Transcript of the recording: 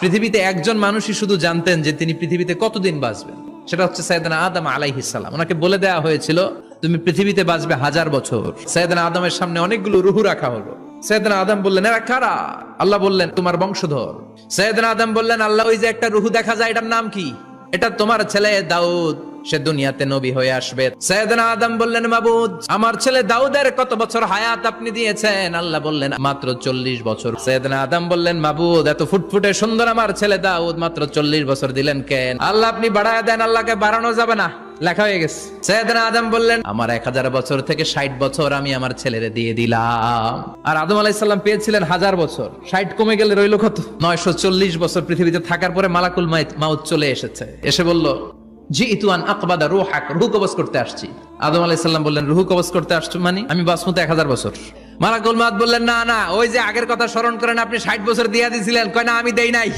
পৃথিবীতে একজন মানুষই শুধু জানতেন যে তিনি পৃথিবীতে কতদিন বাঁচবেন, সেটা হচ্ছে সাইয়েদনা আদম আলাইহিস সালাম। ওনাকে বলে দেওয়া হয়েছিল তুমি পৃথিবীতে বাঁচবে 1000 বছর। সাইয়েদনা আদমের সামনে অনেকগুলো রুহু রাখা হলো। সাইয়েদনা আদম বললেন এরা কারা? আল্লাহ বললেন তোমার বংশধর। সাইয়েদনা আদম বললেন আল্লাহ ওই যে একটা রুহু দেখা যায় এটার নাম কি? এটা তোমার ছেলে দাউদ, সে দুনিয়াতে নবী হয়ে আসবে। সাইয়েদনা আদম বললেন মাবুদ আমার ছেলে দাউদের কত বছর হায়াত আপনি দিয়েছেন? আল্লাহ বললেন মাত্র 40 বছর। সাইয়েদনা আদম বললেন মাবুদ এত ফুটফুটে সুন্দর আমার ছেলে দাউদ মাত্র 40 বছর দিলেন কেন? আল্লাহ আপনি বাড়ায় দেন, আল্লাহকে বাড়ানো যাবে না, লেখা হয়ে গেছে। সাইয়েদনা আদম বললেন আমার 1000 বছর থেকে 60 বছর আমি আমার ছেলেরে দিয়ে দিলাম। আর আদম আলাইহিস সালাম পেয়েছিলেন 1000 বছর, 60 কমে গেলে রইল কত? 940 বছর পৃথিবীতে থাকার পরে মালাকুল মাউত চলে এসেছে, এসে বলল জিইতু আন আকবাদা রূহাক, রূহ কবজ করতে আসছি। আদম আলাইহিস সালাম বললেন রূহ কবজ করতে আসছো মানে? আমি বাঁচবো তো 1000 বছর। মালাকুল মাউত বললেন না না, ওই যে আগের কথা স্মরণ করেন আপনি 60 বছর দিয়ে দিয়েছিলেন। কয় না আমি দেই নাই।